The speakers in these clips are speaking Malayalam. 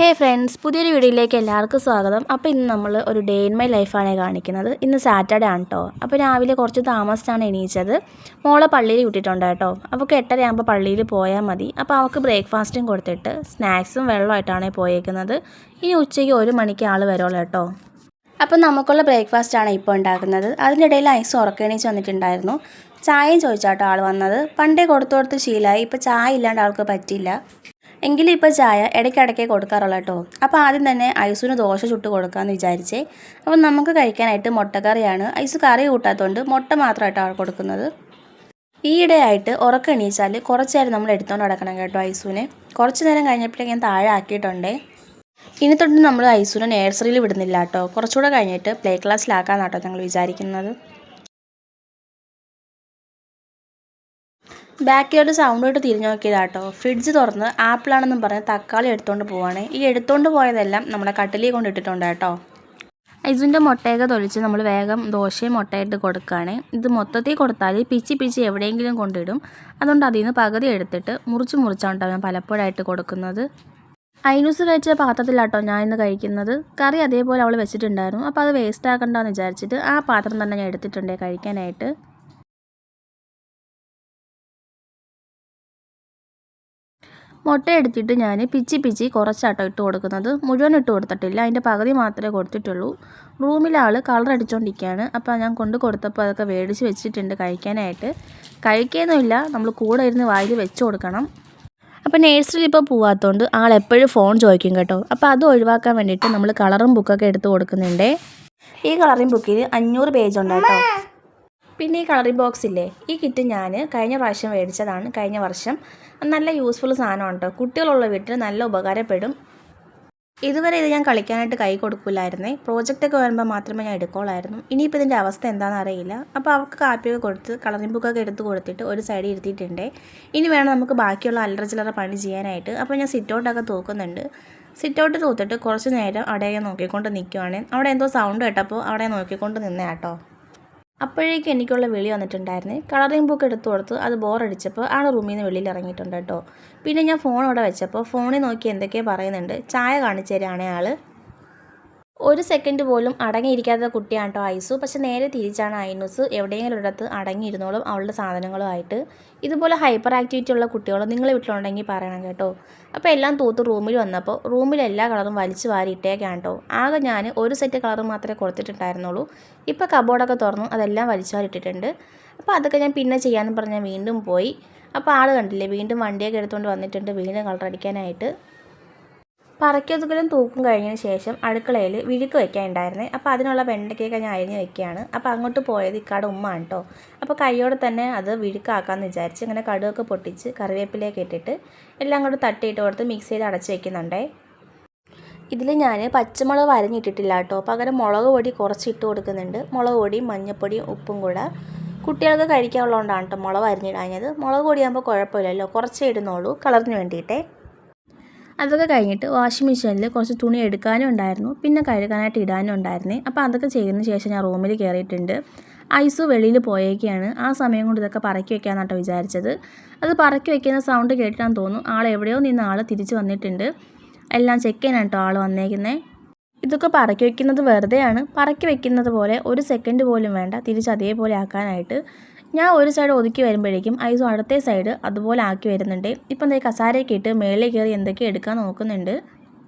ഹേ ഫ്രണ്ട്സ്, പുതിയൊരു വീഡിയോയിലേക്ക് എല്ലാവർക്കും സ്വാഗതം. അപ്പോൾ ഇന്ന് നമ്മൾ ഒരു ഡേ ഇൻ മൈ ലൈഫാണ് കാണിക്കുന്നത്. ഇന്ന് സാറ്റർഡേ ആണ് കേട്ടോ. അപ്പോൾ രാവിലെ കുറച്ച് താമസിച്ചാണ് എണീച്ചത്. മോളെ പള്ളിയിൽ വിട്ടിട്ടുണ്ട് കേട്ടോ. അവൾക്ക് 8:30 ആകുമ്പോൾ പള്ളിയിൽ പോയാൽ മതി. അപ്പോൾ അവൾക്ക് ബ്രേക്ക്ഫാസ്റ്റും കൊടുത്തിട്ട് സ്നാക്സും വെള്ളമായിട്ടാണ് പോയേക്കുന്നത്. ഇനി ഉച്ചയ്ക്ക് 1 മണിക്ക് ആൾ വരുള്ളൂ കേട്ടോ. അപ്പോൾ നമുക്കുള്ള ബ്രേക്ക്ഫാസ്റ്റാണ് ഇപ്പോൾ ഉണ്ടാക്കുന്നത്. അതിനിടയിൽ ഐസ് ഉറക്കെണീച്ച് വന്നിട്ടുണ്ടായിരുന്നു. ചായയും ചോദിച്ചാട്ടോ ആൾ വന്നത്. പണ്ടേ കൊടുത്ത് ശീലമായി. ഇപ്പോൾ ചായ ഇല്ലാണ്ട് ആൾക്ക് പറ്റില്ല. എങ്കിലും ഇപ്പോൾ ചായ ഇടയ്ക്കിടയ്ക്കേ കൊടുക്കാറുള്ളൂ കേട്ടോ. അപ്പോൾ ആദ്യം തന്നെ ഐസുവിന് ദോശ ചുട്ട് കൊടുക്കാമെന്ന് വിചാരിച്ചേ. അപ്പോൾ നമുക്ക് കഴിക്കാനായിട്ട് മുട്ടക്കറിയാണ്. ഐസ് കറി കൂട്ടാത്തതുകൊണ്ട് മുട്ട മാത്രമായിട്ടാണ് ആൾ കൊടുക്കുന്നത്. ഈയിടെയായിട്ട് ഉറക്കം എണീച്ചാൽ കുറച്ച് നേരം നമ്മൾ എടുത്തുകൊണ്ട് നടക്കണം കേട്ടോ ഐസുവിനെ. കുറച്ച് നേരം കഴിഞ്ഞപ്പോഴേക്കും ഞാൻ താഴെ ആക്കിയിട്ടുണ്ടേ. ഇനി തൊട്ട് നമ്മൾ ഐസുവിനെ നഴ്സറിയിൽ വിടുന്നില്ല കേട്ടോ. കുറച്ചുകൂടെ കഴിഞ്ഞിട്ട് പ്ലേ ക്ലാസ്സിലാക്കാമെന്നാട്ടോ ഞങ്ങൾ വിചാരിക്കുന്നത്. ബാക്കിലോട്ട് സൗണ്ട് കേട്ട് തിരിഞ്ഞു നോക്കിയതാട്ടോ. ഫ്രിഡ്ജ് തുറന്ന് ആപ്പിളാണെന്നും പറഞ്ഞ് തക്കാളി എടുത്തുകൊണ്ട് പോവാണ്. ഈ എടുത്തുകൊണ്ട് പോയതെല്ലാം നമ്മുടെ കട്ടിലിൽ കൊണ്ടിട്ടിട്ടുണ്ട് കേട്ടോ. ഐസുവിൻ്റെ മുട്ടയൊക്കെ തൊളിച്ച് നമ്മൾ വേഗം ദോശയും മുട്ടയിട്ട് കൊടുക്കുകയാണ്. ഇത് മൊത്തത്തിൽ കൊടുത്താൽ പിച്ചി എവിടെയെങ്കിലും കൊണ്ടിടും. അതുകൊണ്ട് അതിൽ നിന്ന് പകുതി എടുത്തിട്ട് മുറിച്ചാണ് ഞാൻ പലപ്പോഴായിട്ട് കൊടുക്കുന്നത്. ഐനൂസ് കഴിച്ച പാത്രത്തിലാട്ടോ ഞാൻ ഇന്ന് കഴിക്കുന്നത്. കറി അതേപോലെ അവൾ വെച്ചിട്ടുണ്ടായിരുന്നു. അപ്പോൾ അത് വേസ്റ്റ് ആക്കണ്ടെന്ന് വിചാരിച്ചിട്ട് ആ പാത്രം തന്നെ ഞാൻ എടുത്തിട്ടുണ്ട് കഴിക്കാനായിട്ട്. മുട്ട എടുത്തിട്ട് ഞാൻ പിച്ചി കുറച്ചാട്ടോ ഇട്ട് കൊടുക്കുന്നത്. മുഴുവൻ ഇട്ട് കൊടുത്തിട്ടില്ല, അതിൻ്റെ പകുതി മാത്രമേ കൊടുത്തിട്ടുള്ളൂ. റൂമിലെ ആൾ കളർ അടിച്ചുകൊണ്ടിരിക്കുകയാണ്. അപ്പോൾ ഞാൻ കൊടുത്തപ്പോൾ അതൊക്കെ മേടിച്ച് വെച്ചിട്ടുണ്ട് കഴിക്കാനായിട്ട്. കഴിക്കുകയൊന്നുമില്ല, നമ്മൾ കൂടെ ഇരുന്ന് വായിൽ വെച്ച് കൊടുക്കണം. അപ്പോൾ നഴ്സറിയിൽ ഇപ്പോൾ പോവാത്തതുകൊണ്ട് ആൾ എപ്പോഴും ഫോൺ ചോദിക്കും കേട്ടോ. അപ്പോൾ അത് ഒഴിവാക്കാൻ വേണ്ടിയിട്ട് നമ്മൾ കളറും ബുക്കൊക്കെ എടുത്ത് കൊടുക്കുന്നുണ്ട്. ഈ കളറിംഗ് ബുക്കിൽ 500 പേജ് ഉണ്ട് കേട്ടോ. പിന്നെ ഈ കളറിംഗ് ബോക്സ് ഇല്ലേ, ഈ കിറ്റ് ഞാൻ കഴിഞ്ഞ പ്രാവശ്യം മേടിച്ചതാണ്. കഴിഞ്ഞ വർഷം നല്ല യൂസ്ഫുൾ സാധനമാണ് കേട്ടോ. കുട്ടികളുള്ള വീട്ടിൽ നല്ല ഉപകാരപ്പെടും. ഇതുവരെ ഇത് ഞാൻ കളിക്കാനായിട്ട് കൈ കൊടുക്കില്ലായിരുന്നേ. പ്രോജക്റ്റൊക്കെ വരുമ്പോൾ മാത്രമേ ഞാൻ എടുക്കുള്ളായിരുന്നു. ഇനിയിപ്പോൾ ഇതിൻ്റെ അവസ്ഥ എന്താണെന്ന് അറിയില്ല. അപ്പോൾ അവർക്ക് കാപ്പിയൊക്കെ കൊടുത്ത് കളറിംഗ് ബുക്കൊക്കെ എടുത്ത് കൊടുത്തിട്ട് ഒരു സൈഡിൽ ഇരുത്തിയിട്ടുണ്ട്. ഇനി വേണം നമുക്ക് ബാക്കിയുള്ള അല്ലറ ചില്ലറ പണി ചെയ്യാനായിട്ട്. അപ്പോൾ ഞാൻ സിറ്റൗട്ടൊക്കെ തൂക്കുന്നുണ്ട്. സിറ്റൗട്ട് തൂത്തിട്ട് കുറച്ച് നേരം അവിടെ നോക്കിക്കൊണ്ട് നിൽക്കുവാണ്. അവിടെ എന്തോ സൗണ്ട് കേട്ടപ്പോൾ അവിടെ നോക്കിക്കൊണ്ട് നിന്നേ കേട്ടോ. അപ്പോഴേക്കും എനിക്കുള്ള വിളി വന്നിട്ടുണ്ടായിരുന്നേ. കളറിംഗ് ബുക്ക് എടുത്തു കൊടുത്ത് അത് ബോറടിച്ചപ്പോൾ ആൾ റൂമിൽ നിന്ന് വെളിയിൽ ഇറങ്ങിയിട്ടുണ്ട് കേട്ടോ. പിന്നെ ഞാൻ ഫോൺ അവിടെ വെച്ചപ്പോൾ ഫോണിൽ നോക്കി എന്തൊക്കെയോ പറയുന്നുണ്ട്. ചായ കാണിച്ചു തരാണേ ആൾ. 1 സെക്കൻഡ് പോലും അടങ്ങിയിരിക്കാത്ത കുട്ടിയാണ് കേട്ടോ ഐസു. പക്ഷെ നേരെ തിരിച്ചാണ് ഐനൂസ്. എവിടെയെങ്കിലും ഒരിടത്ത് അടങ്ങിയിരുന്നോളും അവളുടെ സാധനങ്ങളുമായിട്ട്. ഇതുപോലെ ഹൈപ്പർ ആക്ടിവിറ്റി ഉള്ള കുട്ടികൾ നിങ്ങളെ വീട്ടിലുണ്ടെങ്കിൽ പറയണം കേട്ടോ. അപ്പോൾ എല്ലാം തൂത്ത് റൂമിൽ വന്നപ്പോൾ റൂമിൽ എല്ലാ കളറും വലിച്ചു വാരി ഇട്ടേക്കാണ് കേട്ടോ. ആകെ ഞാൻ 1 സെറ്റ് കളർ മാത്രമേ കൊടുത്തിട്ടുണ്ടായിരുന്നുള്ളൂ. ഇപ്പോൾ കബോർഡൊക്കെ തുറന്നു അതെല്ലാം വലിച്ചു വാരി ഇട്ടിട്ടുണ്ട്. അപ്പോൾ അതൊക്കെ ഞാൻ പിന്നെ ചെയ്യാമെന്ന് പറഞ്ഞാൽ വീണ്ടും പോയി. അപ്പോൾ ആൾ കണ്ടില്ലേ, വീണ്ടും വണ്ടിയൊക്കെ എടുത്തുകൊണ്ട് വന്നിട്ടുണ്ട് വീണ്ടും കളർ അടിക്കാനായിട്ട്. പറക്കൊതുക്കലും തൂക്കും കഴിഞ്ഞതിന് ശേഷം അടുക്കളയിൽ വിഴുക്ക് വയ്ക്കാനുണ്ടായിരുന്നേ. അപ്പോൾ അതിനുള്ള വെണ്ടയ്ക്കൊക്കെ ഞാൻ അരിഞ്ഞ് വെക്കുകയാണ്. അപ്പോൾ അങ്ങോട്ട് പോയത് ഇക്കാടെ ഉമ്മയാണ് കേട്ടോ. അപ്പോൾ കൈയോടെ തന്നെ അത് വിഴുക്കാക്കാമെന്ന് വിചാരിച്ച് ഇങ്ങനെ കടുകൊക്കെ പൊട്ടിച്ച് കറിവേപ്പിലേക്ക് ഇട്ടിട്ട് എല്ലാം കൂടെ തട്ടിയിട്ട് കൊടുത്ത് മിക്സ് ചെയ്ത് അടച്ച് വയ്ക്കുന്നുണ്ടേ. ഇതിൽ ഞാൻ പച്ചമുളക് അരിഞ്ഞിട്ടിട്ടില്ല കേട്ടോ. പകരം മുളക് പൊടി കുറച്ച് ഇട്ട് കൊടുക്കുന്നുണ്ട്. മുളക് പൊടിയും മഞ്ഞൾപ്പൊടിയും ഉപ്പും കൂടെ കുട്ടികൾക്ക് കഴിക്കാനുള്ളതുകൊണ്ടാണ് കേട്ടോ മുളക് അരിഞ്ഞിടാഞ്ഞത്. മുളക് പൊടിയാകുമ്പോൾ കുഴപ്പമില്ലല്ലോ, കുറച്ചേ ഇടുന്നുള്ളൂ കളറിന് വേണ്ടിയിട്ടേ. അതൊക്കെ കഴിഞ്ഞിട്ട് വാഷിംഗ് മെഷീനിൽ കുറച്ച് തുണി എടുക്കാനും ഉണ്ടായിരുന്നു, പിന്നെ കഴുകാനായിട്ട് ഇടാനും ഉണ്ടായിരുന്നേ. അപ്പോൾ അതൊക്കെ ചെയ്തതിന് ശേഷം ഞാൻ റൂമിൽ കയറിയിട്ടുണ്ട്. ഐസു വെളിയിൽ പോയേക്കാണ്. ആ സമയം കൊണ്ട് ഇതൊക്കെ പറക്കി വെക്കാമെന്നാണ് കേട്ടോ വിചാരിച്ചത്. അത് പറക്കി വെക്കുന്ന സൗണ്ട് കേട്ടാന്ന് തോന്നുന്നു ആൾ എവിടെയോ നിന്ന് ആൾ തിരിച്ച് വന്നിട്ടുണ്ട്. എല്ലാം ചെക്ക് ചെയ്യാനാണ് കേട്ടോ ആൾ വന്നേക്കുന്നത്. ഇതൊക്കെ പറക്കി വെക്കുന്നത് വെറുതെയാണ്. പറക്കി വെക്കുന്നത് പോലെ 1 സെക്കൻഡ് പോലും വേണ്ട തിരിച്ച് അതേപോലെ ആക്കാനായിട്ട്. ഞാൻ ഒരു സൈഡ് ഒതുക്കി വരുമ്പോഴേക്കും ഐസു അടുത്ത സൈഡ് അതുപോലെ ആക്കി വരുന്നുണ്ട്. ഇപ്പം എന്താ കസാരയൊക്കെ ഇട്ട് മേളിൽ കയറി എന്തൊക്കെ എടുക്കാൻ നോക്കുന്നുണ്ട്.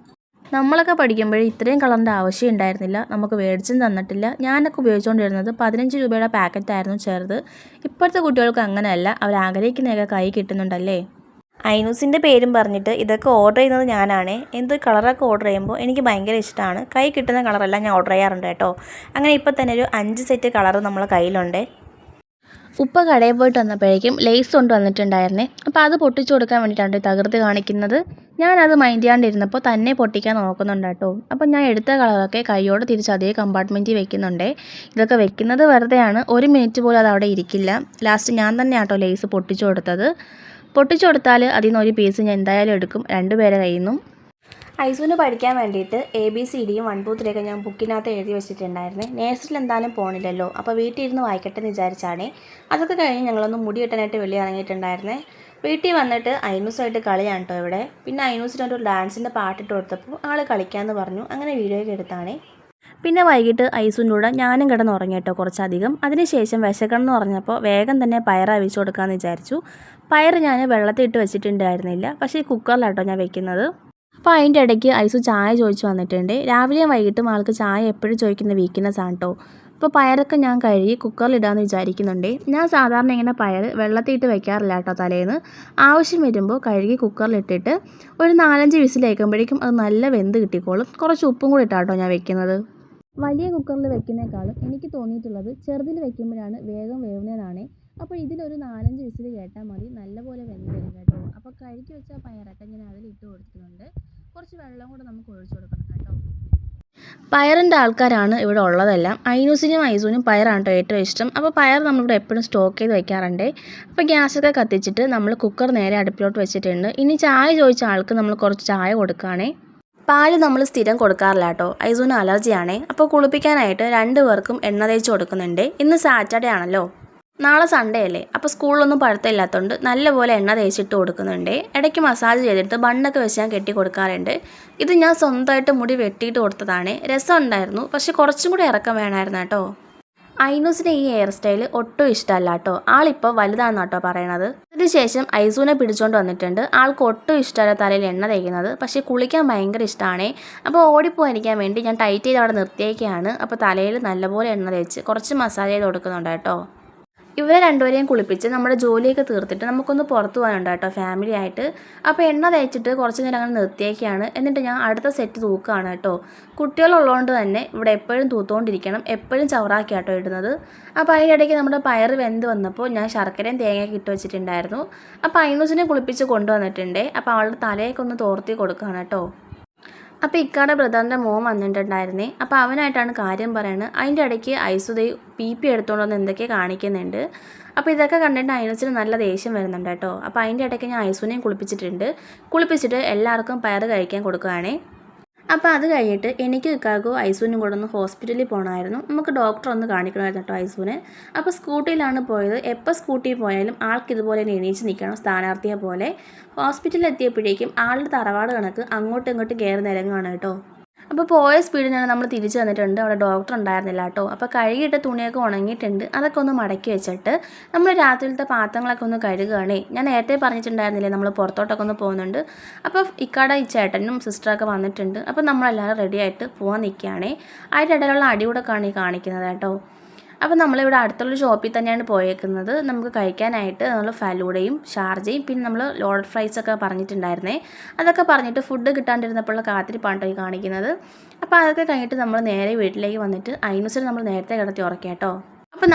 നമ്മളൊക്കെ പഠിക്കുമ്പോഴേ ഇത്രയും കളറിൻ്റെ ആവശ്യം ഉണ്ടായിരുന്നില്ല. നമുക്ക് മേടിച്ചും തന്നിട്ടില്ല. ഞാനൊക്കെ ഉപയോഗിച്ചുകൊണ്ടിരുന്നത് 15 രൂപയുടെ പാക്കറ്റായിരുന്നു ചെറുത്. ഇപ്പോഴത്തെ കുട്ടികൾക്ക് അങ്ങനെയല്ല, അവർ ആഗ്രഹിക്കുന്നതൊക്കെ കൈ കിട്ടുന്നുണ്ടല്ലേ. ഐനൂസിൻ്റെ പേരും പറഞ്ഞിട്ട് ഇതൊക്കെ ഓർഡർ ചെയ്യുന്നത് ഞാനാണ്. എന്ത് കളറൊക്കെ ഓർഡർ ചെയ്യുമ്പോൾ എനിക്ക് ഭയങ്കര ഇഷ്ടമാണ്. കൈ കിട്ടുന്ന കളറെല്ലാം ഞാൻ ഓർഡർ ചെയ്യാറുണ്ട് കേട്ടോ. അങ്ങനെ ഇപ്പോൾ തന്നെ ഒരു 5 സെറ്റ് കളർ നമ്മളെ കയ്യിലുണ്ട്. ഉപ്പ കടയിൽ പോയിട്ട് വന്നപ്പോഴേക്കും ലേസ് കൊണ്ട് വന്നിട്ടുണ്ടായിരുന്നേ. അപ്പോൾ അത് പൊട്ടിച്ചു കൊടുക്കാൻ വേണ്ടിയിട്ടാണ് തകർത്ത് കാണിക്കുന്നത്. ഞാനത് മൈൻഡ് ചെയ്യാണ്ടിരുന്നപ്പോൾ തന്നെ പൊട്ടിക്കാൻ നോക്കുന്നുണ്ട് കേട്ടോ. അപ്പോൾ ഞാൻ എടുത്ത കളറൊക്കെ കൈയോടെ തിരിച്ച് അതേ കമ്പാർട്ട്മെൻറ്റിൽ വെക്കുന്നുണ്ട്. ഇതൊക്കെ വെക്കുന്നത് വെറുതെയാണ്, 1 മിനിറ്റ് പോലും അത് അവിടെ ഇരിക്കില്ല. ലാസ്റ്റ് ഞാൻ തന്നെ കേട്ടോ ലേസ് പൊട്ടിച്ചു കൊടുത്തത്. പൊട്ടിച്ചു കൊടുത്താൽ അതിൽ നിന്ന് 1 പീസ് ഞാൻ എന്തായാലും എടുക്കും 2 പേരെ കയ്യിൽ നിന്നും. ഐസുവിന് പഠിക്കാൻ വേണ്ടിയിട്ട് ABCDയും 1 2 3 ഞാൻ ബുക്കിനകത്ത് എഴുതി വെച്ചിട്ടുണ്ടായിരുന്നേ. നഴ്സറിയിൽ എന്തായാലും പോകണില്ലല്ലോ, അപ്പോൾ വീട്ടിൽ ഇരുന്ന് വായിക്കട്ടെ എന്ന് വിചാരിച്ചാണേ. അതൊക്കെ കഴിഞ്ഞ് ഞങ്ങളൊന്ന് മുടി കെട്ടാനായിട്ട് വെളിയിൽ ഇറങ്ങിയിട്ടുണ്ടായിരുന്നേ. വീട്ടിൽ വന്നിട്ട് ഐനൂസായിട്ട് കളിയാണ് കേട്ടോ ഇവിടെ. പിന്നെ ഐനൂസിനൊരു ഡാൻസിൻ്റെ പാട്ടിട്ട് കൊടുത്തപ്പോൾ ആൾ കളിക്കാമെന്ന് പറഞ്ഞു. അങ്ങനെ വീഡിയോയൊക്കെ എടുത്താണേ. പിന്നെ വൈകിട്ട് ഐസുവിൻ്റെ കൂടെ ഞാനും കിടന്നുറങ്ങി കേട്ടോ കുറച്ചധികം. അതിനുശേഷം വിശക്കണമെന്ന് പറഞ്ഞപ്പോൾ വേഗം തന്നെ പയർ അവിച്ചു കൊടുക്കാമെന്ന് വിചാരിച്ചു. പയർ ഞാൻ വെള്ളത്തിലിട്ട് വെച്ചിട്ടുണ്ടായിരുന്നില്ല, പക്ഷേ ഈ കുക്കറിലാട്ടോ ഞാൻ വെക്കുന്നത്. അപ്പോൾ അതിൻ്റെ ഇടയ്ക്ക് ഐസു ചായ ചോദിച്ചു വന്നിട്ടുണ്ട്. രാവിലെയും വൈകിട്ടും ആൾക്ക് ചായ എപ്പോഴും ചോദിക്കുന്ന വീക്ക്നെസ് ആണ് കേട്ടോ. അപ്പോൾ പയറൊക്കെ ഞാൻ കഴുകി കുക്കറിലിടാമെന്ന് വിചാരിക്കുന്നുണ്ട്. ഞാൻ സാധാരണ ഇങ്ങനെ പയർ വെള്ളത്തിലിട്ട് വെക്കാറില്ല കേട്ടോ തലേന്ന്. ആവശ്യം വരുമ്പോൾ കഴുകി കുക്കറിലിട്ടിട്ട് ഒരു 4-5 വിസിൽ കേൾക്കുമ്പോഴേക്കും അത് നല്ല വെന്ത് കിട്ടിക്കോളും. കുറച്ച് ഉപ്പും കൂടി ഇട്ടാട്ടോ ഞാൻ വെക്കുന്നത്. വലിയ കുക്കറിൽ വെക്കുന്നേക്കാളും എനിക്ക് തോന്നിയിട്ടുള്ളത് ചെറുതിൽ വെക്കുമ്പോഴാണ് വേഗം വേവുന്നതാണ്. അപ്പോൾ ഇതിലൊരു 4-5 വിസിൽ കേട്ടാൽ മതി, നല്ലപോലെ വെന്ത് വരും കേട്ടോ. അപ്പോൾ കഴുകി വെച്ച പയറൊക്കെ ഞാൻ അതിലിട്ട് കൊടുക്കുന്നുണ്ട്. കുറച്ച് വെള്ളം കൂടെ നമുക്ക് ഒഴിച്ചു കൊടുക്കണം കേട്ടോ. പയറിൻ്റെ ആൾക്കാരാണ് ഇവിടെ ഉള്ളതെല്ലാം. ഐനൂസിനും ഐസുവിനും പയറാണ് കേട്ടോ ഏറ്റവും ഇഷ്ടം. അപ്പോൾ പയർ നമ്മളിവിടെ എപ്പോഴും സ്റ്റോക്ക് ചെയ്ത് വെക്കാറുണ്ട്. അപ്പോൾ ഗ്യാസൊക്കെ കത്തിച്ചിട്ട് നമ്മൾ കുക്കർ നേരെ അടുപ്പിലോട്ട് വെച്ചിട്ടുണ്ട്. ഇനി ചായ ചോദിച്ച ആൾക്ക് നമ്മൾ കുറച്ച് ചായ കൊടുക്കുകയാണേ. പാല് നമ്മൾ സ്ഥിരം കൊടുക്കാറില്ല കേട്ടോ, ഐസുവിന് അലർജിയാണേ. അപ്പോൾ കുളിപ്പിക്കാനായിട്ട് 2 പേർക്കും എണ്ണ തേച്ച് കൊടുക്കുന്നുണ്ട്. ഇന്ന് സാറ്റർഡേ ആണല്ലോ, നാളെ സൺഡേ അല്ലേ. അപ്പോൾ സ്കൂളിലൊന്നും പഠിത്തമില്ലാത്തതുകൊണ്ട് നല്ലപോലെ എണ്ണ തേച്ചിട്ട് കൊടുക്കുന്നുണ്ട്. ഇടയ്ക്ക് മസാജ് ചെയ്തിട്ട് ബണ്ണൊക്കെ വെച്ച് ഞാൻ കെട്ടി കൊടുക്കാറുണ്ട്. ഇത് ഞാൻ സ്വന്തമായിട്ട് മുടി വെട്ടിയിട്ട് കൊടുത്തതാണ്. രസം ഉണ്ടായിരുന്നു, പക്ഷെ കുറച്ചും കൂടി ഇറക്കം വേണമായിരുന്നു കേട്ടോ. ഐനൂസിന് ഈ ഹെയർ സ്റ്റൈൽ ഒട്ടും ഇഷ്ടമല്ല കേട്ടോ. ആളിപ്പോൾ വലുതാണെന്ന് കേട്ടോ പറയണത്. അതിനുശേഷം ഐസുവിനെ പിടിച്ചുകൊണ്ട് വന്നിട്ടുണ്ട്. ആൾക്ക് ഒട്ടും ഇഷ്ടമല്ല തലയിൽ എണ്ണ തേക്കുന്നത്, പക്ഷേ കുളിക്കാൻ ഭയങ്കര ഇഷ്ടമാണേ. അപ്പോൾ ഓടിപ്പോയിരിക്കാൻ വേണ്ടി ഞാൻ ടൈറ്റ് ചെയ്ത് അവിടെ നിർത്തിയേക്കാണ്. അപ്പോൾ തലയിൽ നല്ലപോലെ എണ്ണ തേച്ച് കുറച്ച് മസാജ് ചെയ്ത് കൊടുക്കുന്നുണ്ട് കേട്ടോ. ഇവരെ രണ്ടുപേരെയും കുളിപ്പിച്ച് നമ്മുടെ ജോലിയൊക്കെ തീർത്തിട്ട് നമുക്കൊന്ന് പുറത്ത് പോകാനുണ്ട് കേട്ടോ ഫാമിലി ആയിട്ട്. അപ്പോൾ എണ്ണ തേച്ചിട്ട് കുറച്ച് നേരം അങ്ങനെ നിർത്തിയേക്കാണ്. എന്നിട്ട് ഞാൻ അടുത്ത സെറ്റ് തൂക്കുകയാണ് കേട്ടോ. കുട്ടികളുള്ളതുകൊണ്ട് തന്നെ ഇവിടെ എപ്പോഴും തൂത്തുകൊണ്ടിരിക്കണം, എപ്പോഴും ചവറാക്കി കേട്ടോ ഇടുന്നത്. അപ്പോൾ അതിനിടയ്ക്ക് നമ്മുടെ പയർ വെന്ത് വന്നപ്പോൾ ഞാൻ ശർക്കരയും തേങ്ങയൊക്കെ ഇട്ട് വെച്ചിട്ടുണ്ടായിരുന്നു. അപ്പോൾ ഐനൂസിനെ കുളിപ്പിച്ച് കൊണ്ടുവന്നിട്ടുണ്ട്. അപ്പോൾ അവളുടെ തലയൊക്കെ ഒന്ന് തോർത്തി കൊടുക്കുകയാണ് കേട്ടോ. അപ്പോൾ ഇക്കാടെ ബ്രദറിൻ്റെ മോൻ വന്നിട്ടുണ്ടായിരുന്നേ. അപ്പോൾ അവനായിട്ടാണ് കാര്യം പറയുന്നത്. അതിൻ്റെ ഇടയ്ക്ക് ഐസുദൈ പി എടുത്തുകൊണ്ട് വന്ന് എന്തൊക്കെ കാണിക്കുന്നുണ്ട്. അപ്പോൾ ഇതൊക്കെ കണ്ടിട്ട് ഐനൂസിന് നല്ല ദേഷ്യം വരുന്നുണ്ട് കേട്ടോ. അപ്പോൾ അതിൻ്റെ ഇടയ്ക്ക് ഞാൻ ഐസുവിനെയും കുളിപ്പിച്ചിട്ട് എല്ലാവർക്കും പയർ കഴിക്കാൻ കൊടുക്കുകയാണേ. അപ്പോൾ അത് കഴിഞ്ഞിട്ട് എനിക്ക് ഇക്കാക്കോ ഐസുവിനും കൂടെ ഒന്ന് ഹോസ്പിറ്റലിൽ പോകണമായിരുന്നു. നമുക്ക് ഡോക്ടർ ഒന്ന് കാണിക്കണമായിരുന്നു കേട്ടോ ഐസുവിനെ. അപ്പോൾ സ്കൂട്ടിയിലാണ് പോയത്. എപ്പോൾ സ്കൂട്ടിയിൽ പോയാലും ആൾക്ക് ഇതുപോലെ എണീച്ച് നിൽക്കണം, സ്ഥാനാർത്ഥിയെ പോലെ. ഹോസ്പിറ്റലിൽ എത്തിയപ്പോഴേക്കും ആളുടെ തറവാട് കണക്ക് അങ്ങോട്ടും ഇങ്ങോട്ടും കയറി നിരങ്ങുകയാണ് കേട്ടോ. അപ്പോൾ പോയ സ്പീഡിനാണ് നമ്മൾ തിരിച്ചു വന്നിട്ടുണ്ട്. അവിടെ ഡോക്ടർ ഉണ്ടായിരുന്നില്ല കേട്ടോ. അപ്പോൾ കഴുകിയിട്ട് തുണിയൊക്കെ ഉണങ്ങിയിട്ടുണ്ട്. അതൊക്കെ ഒന്ന് മടക്കി വെച്ചിട്ട് നമ്മൾ രാത്രിയിലത്തെ പാത്രങ്ങളൊക്കെ ഒന്ന് കഴുകുകയാണേ. ഞാൻ നേരത്തെ പറഞ്ഞിട്ടുണ്ടായിരുന്നില്ലേ നമ്മൾ പുറത്തോട്ടൊക്കെ ഒന്ന് പോകുന്നുണ്ട്. അപ്പോൾ ഇക്കാടെ ഈ ചേട്ടനും സിസ്റ്ററൊക്കെ വന്നിട്ടുണ്ട്. അപ്പോൾ നമ്മളെല്ലാവരും റെഡി ആയിട്ട് പോകാൻ നിൽക്കുകയാണേ. അതിൻ്റെ ഇടയിലുള്ള അടികൂടൊക്കെയാണ് ഈ കാണിക്കുന്നത് കേട്ടോ. അപ്പോൾ നമ്മളിവിടെ അടുത്തുള്ള ഷോപ്പിൽ തന്നെയാണ് പോയേക്കുന്നത്. നമുക്ക് കഴിക്കാനായിട്ട് നമ്മൾ ഫലൂഡയും ഷാർജയും പിന്നെ നമ്മൾ ലോഡഡ് ഫ്രൈസൊക്കെ പറഞ്ഞിട്ടുണ്ടായിരുന്നേ. അതൊക്കെ പറഞ്ഞിട്ട് ഫുഡ് കിട്ടാണ്ടിരുന്നപ്പോഴുള്ള കാത്തിരിപ്പാണ് ഈ കാണിക്കുന്നത്. അപ്പോൾ അതൊക്കെ കഴിഞ്ഞിട്ട് നമ്മൾ നേരെ വീട്ടിലേക്ക് വന്നിട്ട് ഐനൂസിനെ നമ്മൾ നേരത്തെ കിടത്തി ഉറക്കാം കേട്ടോ. അപ്പോൾ